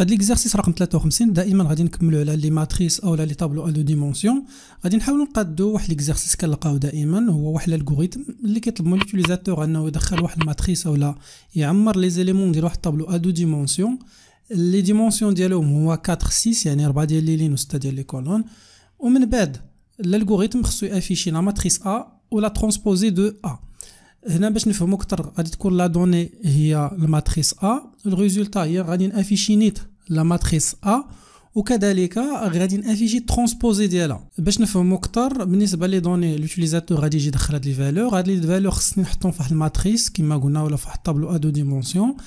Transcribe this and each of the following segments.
فهاد ليكزارسيس رقم 53 دائما غادي نكملوا على لي ماتريس او لي طابلو ا دو ديمونسيون. غادي نحاولوا نقادوا واحد ليكزارسيس كنلقاو دائما، هو واحد الالغوريثم اللي كيطلب من لوتيليزاتور انه يدخل واحد الماتريس اولا يعمر لي زيليمون ديال واحد الطابلو ا دو ديمونسيون. لي ديمونسيون ديالهم هو 4 6 يعني 4 ديال لي لين و 6 ديال لي كولون، ومن بعد الالغوريثم خصو يافيشي لا ماتريس ا ولا ترونسبوزي دو ا. هنا باش نفهموا اكثر غادي تكون لا دوني هي الماتريس ا، الريزولتا هي غادي نافيشي نيت لا ماتريس ا، وكذلك غادي نافيشي ترونسبوزي ديالها. باش نفهموا اكثر بالنسبه لي دوني لوتيليزاتور غادي يجي يدخل هاد لي فالور، هاد لي فالور خصني نحطهم في واحد الماتريس كما قلنا ولا في واحد الطابلو ا دو ديمونسيون.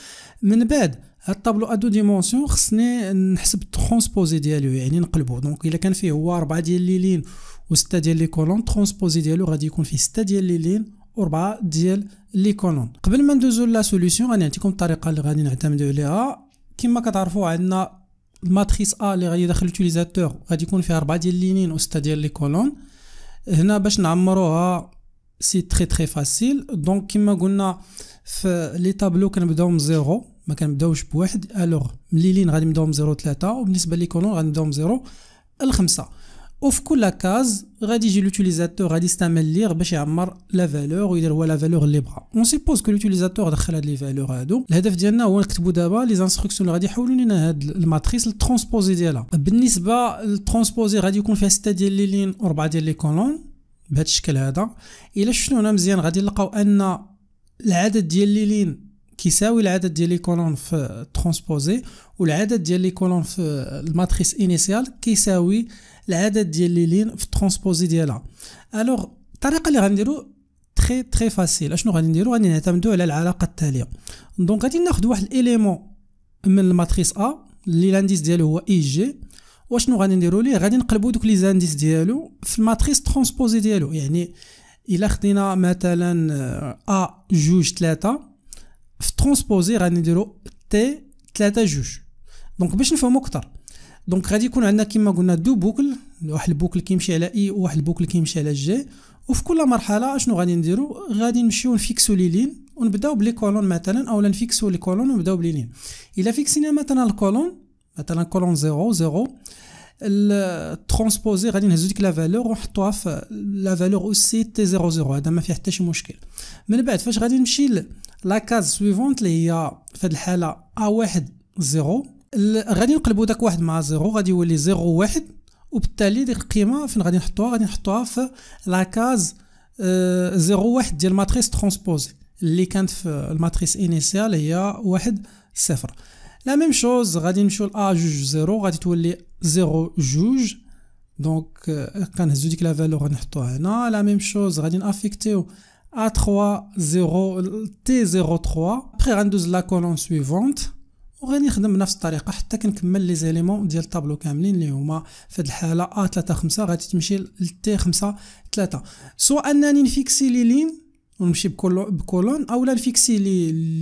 من بعد هاد الطابلو ا دو ديمونسيون خصني نحسب الترونسبوزي ديالو يعني نقلبو. دونك الا كان فيه هو 4 ديال لي لين و 6 ديال لي كولون، ترونسبوزي ديالو غادي يكون فيه 6 ديال لي لين و4 ديال لي كولون. قبل ما ندوزو لا سوليوشن غادي نعطيكم الطريقه اللي غادي نعتمدوا عليها. كما كتعرفوا عندنا الماتريس ا اللي غادي يدخل لوتيليزاتور غادي يكون فيها 4 ديال لي لين و 6 ديال لي كولون. هنا باش نعمروها سي تري فاسيل. دونك كما قلنا في لي طابلو كنبداو من زيرو، ما كنبداوش بواحد. الوغ لي لين غادي نبداو من 0 3، وبالنسبه لي كولون غادي نبداو من 0 ل 5. وفي كل كاز غادي يجي لوتيليزاتور غادي يستعمل ليغ باش يعمر لا فالور ويدير هو لا فالور اللي بغا. اون سيبوز كو لوتيليزاتور دخل هاد لي فالور هادو. الهدف ديالنا هو نكتبوا دابا لي انستركسيون اللي غادي يحولوا لنا هاد الماتريس للترونسبوزي ديالها. بالنسبه للترونسبوزي غادي يكون فيها 6 ديال لي لين و4 ديال لي كولون بهذا الشكل هذا. الا شفتوا هنا مزيان غادي نلقاو ان العدد ديال لي لين كيساوي العدد ديال لي كولون في الترونسبوزي، والعدد ديال لي كولون في الماتريس انيسيال كيساوي العدد ديال لي لين في الترونسبوزي ديالها. الوغ الطريقه اللي غنديرو تري فاسيل. اشنو غادي نديرو؟ غادي نعتمدوا على العلاقه التاليه. دونك غادي ناخذ واحد الاليمون من الماتريس ا اللي لانديس ديالو هو اي جي، واشنو غادي نديرو ليه؟ غادي نقلبوا دوك لي زانديس ديالو في الماتريس ترونسبوزي ديالو. يعني الا خدينا مثلا ا جوج 3 في ترونسبوزي غادي نديرو تي 3 جوج. دونك باش نفهموا اكثر، دونك غادي يكون عندنا كما قلنا دو بوكل، واحد البوكل كيمشي على اي وواحد البوكل كيمشي على جي. وفي كل مرحله اشنو غادي نديرو؟ غادي نمشيو نفيكسو لي لين ونبداو بلي كولون مثلا، اولا نفيكسو لي كولون ونبداو بلي لين. الا فيكسينا مثلا الكولون، مثلا كولون 0 0، الترونسبوزي غادي نهزو ديك لا فالور ونحطوها في لا فالور اوسي تي 0 0. هذا ما فيه حتى شي مشكل. من بعد فاش غادي نمشي لا كاز سويفونت اللي هي في هذه الحاله ا1 0، غادي نقلبوا داك واحد مع 0 غادي يولي 0 1، وبالتالي ديك القيمه فين غادي نحطوها؟ غادي نحطوها في لا كاز 0 1 ديال الماتريس ترونسبوزي اللي كانت في الماتريس انيسيال هي 1 0. لا ميم شوز غادي نمشيو ل ا جوج 0 غادي تولي 0 جوج. دونك كنهزو ديك لا فالور غنحطوها هنا. لا ميم شوز غادي نافيكتيو A3 0 T03. ابخي غندوز لا كولون سويفونت وغادي نخدم بنفس الطريقه حتى كنكمل لي زيليمون ديال الطابلو كاملين اللي هما في هذه الحاله A3 5 غادي تمشي ل T5 3. سواء انني نفيكسي لي لين ونمشي بكولون، اولا نفيكسي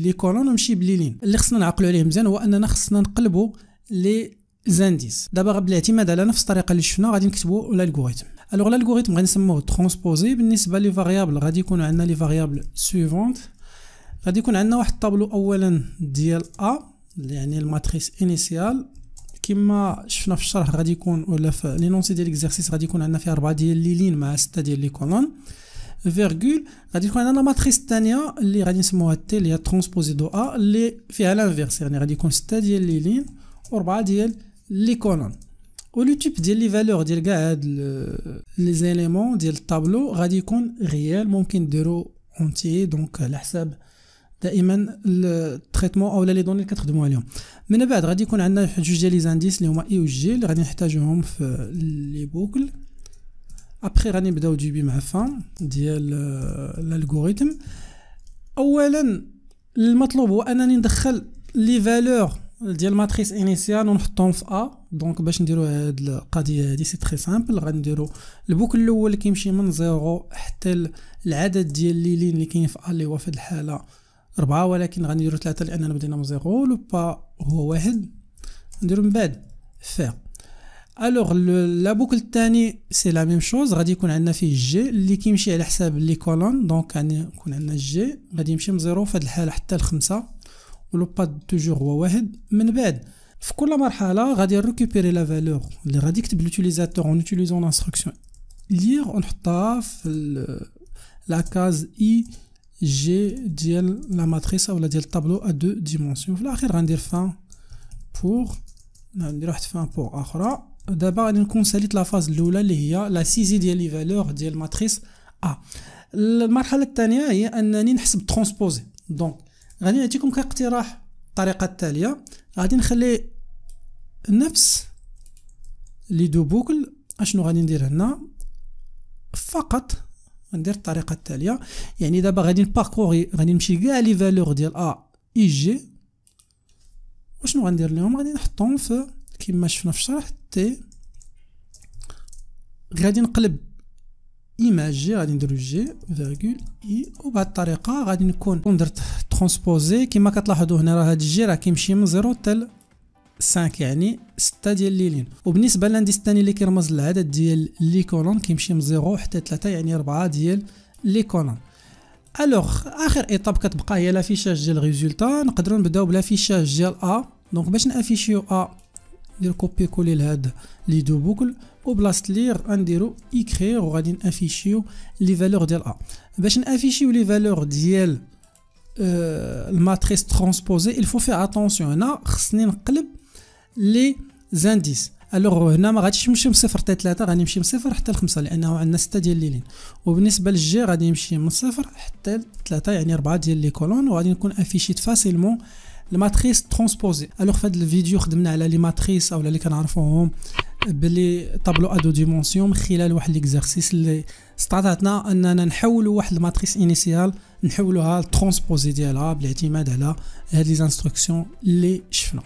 لي كولون ونمشي بلي لين. اللي خصنا نعقلوا عليه مزيان هو اننا خصنا نقلبوا لي زانديس. دابا بالاعتماد على نفس الطريقه اللي شفنا غادي نكتبوا الالغوريثم. الوغ الالغوريثم غادي نسموه ترونسبوزي. بالنسبه لي فاريابل غادي يكونوا عندنا لي فاريابل سويفونت. غادي يكون عندنا واحد الطابلو اولا ديال ا يعني الماتريس انيسيال كما شفنا في الشرح، غادي يكون ولا في لينونسي ديال ليكزارسيس غادي يكون عندنا فيه 4 ديال لي لين مع 6 ديال لي كولون. فيرغول غادي يكون عندنا الماتريس الثانيه اللي غادي نسموها تي اللي هي ترونسبوزي دو ا اللي فيها لانفيرس، يعني غادي يكون 6 ديال لي لين و4 ديال لي كولون. ولو تيب ديال لي فالور ديال كاع هاد لي زيليمون ديال الطابلو غادي يكون ريال، ممكن ديرو اونتي. دونك على حساب دائما التريتمون اولا لي دوني اللي كتخدموا عليهم. من بعد غادي يكون عندنا جوج ديال لي زانديس اللي هما اي و جي اللي غادي نحتاجوهم في لي بوكل. ابخي غادي نبداو ديبي مع فان ديال الالغوريثم. اولا المطلوب هو انني ندخل لي فالور ديال ماتريس انيسيال ونحطهم في ا. دونك باش نديرو هاد القضيه هادي سي تري سامبل. غادي نديرو البوكل الاول اللي كيمشي من 0 حتى العدد ديال لي لين اللي كاين في ا اللي هو في هاد الحاله 4، ولكن غادي نديرو 3 لاننا بدينا من 0. لو با هو 1 نديرو من بعد فير. الوغ لا بوكل الثاني سي لا ميم شوز. غادي يكون عندنا فيه جي اللي كيمشي على حساب لي كولون. دونك غادي يكون عندنا جي غادي يمشي من 0 في هاد الحاله حتى ل 5، ولو با توجور هو 1. من بعد في كل مرحله غادي نريكوبيري لا فالور اللي غادي يكتب لوتيليزاتور اون اوتيليزون لانستركسيون لير ونحطها في لا كاز اي جي ديال لا ماتريس اولا ديال الطابلو ا دو ديمونسيون. في الاخير غندير فان بور، ندير واحد فان بور اخرى. دابا غادي نكون ساليت لا فاز الاولى اللي هي لا سيزي ديال لي فالور ديال ماتريس ا. المرحله الثانيه هي انني نحسب ترونسبوزي. دونك غادي نعطيكم كاقتراح الطريقه التاليه. غادي نخلي نفس لي دو بوكل. اشنو غادي ندير هنا؟ فقط ندير الطريقه التاليه. يعني دابا غادي نباركوري، غادي نمشي كاع لي فالور ديال ا اي جي. وشنو غندير لهم؟ غادي نحطهم في كما شفنا في الشرح تي. غادي نقلب ايماج جي، غادي نديرو جي فيرغول اي. وبهاد الطريقه غادي نكون درت ترونسبوزي. كما كتلاحظوا هنا راه هاد الجي راه كيمشي من 0 حتى 5، يعني 6 ديال لي لين. وبالنسبه للانديس الثاني اللي كيرمز للعدد ديال لي كولون كيمشي من 0 حتى 3، يعني 4 ديال لي كولون. الوغ اخر ايطاب كتبقى هي لافيشاج ديال ريزولتا. نقدروا نبداو بلافيشاج ديال ا. دونك باش نافيشيو ا ندير كوبي كولي لهاد لي دو بوكل، وبلاصه لير غنديرو ايكرير وغادي نافيشيو لي فالور ديال ا. باش نافيشيو لي فالور ديال الماتريس ترونسبوزي الفو في اتونسيون. هنا خصني نقلب لي زانديس. الوغ هنا ما غاديش نمشي من 0 حتى 3، غادي نمشي من 0 حتى 5 لانه عندنا 6 ديال لي لين. وبالنسبه للجي غادي نمشي من 0 حتى 3، يعني 4 ديال لي كولون. وغادي نكون افيشيت فاسيلمون الماتريس ترونسبوزي. الوغ في هذا الفيديو خدمنا على لي ماتريس اولا اللي كنعرفوهم بلي طابلو ا دو ديمونسيون من خلال واحد ليكزارسيس اللي استطعنا اننا نحولوا واحد الماتريس انيسيال نحولوها للترونسبوزي ديالها بالاعتماد على هاد لي انستركسيون اللي شفنا.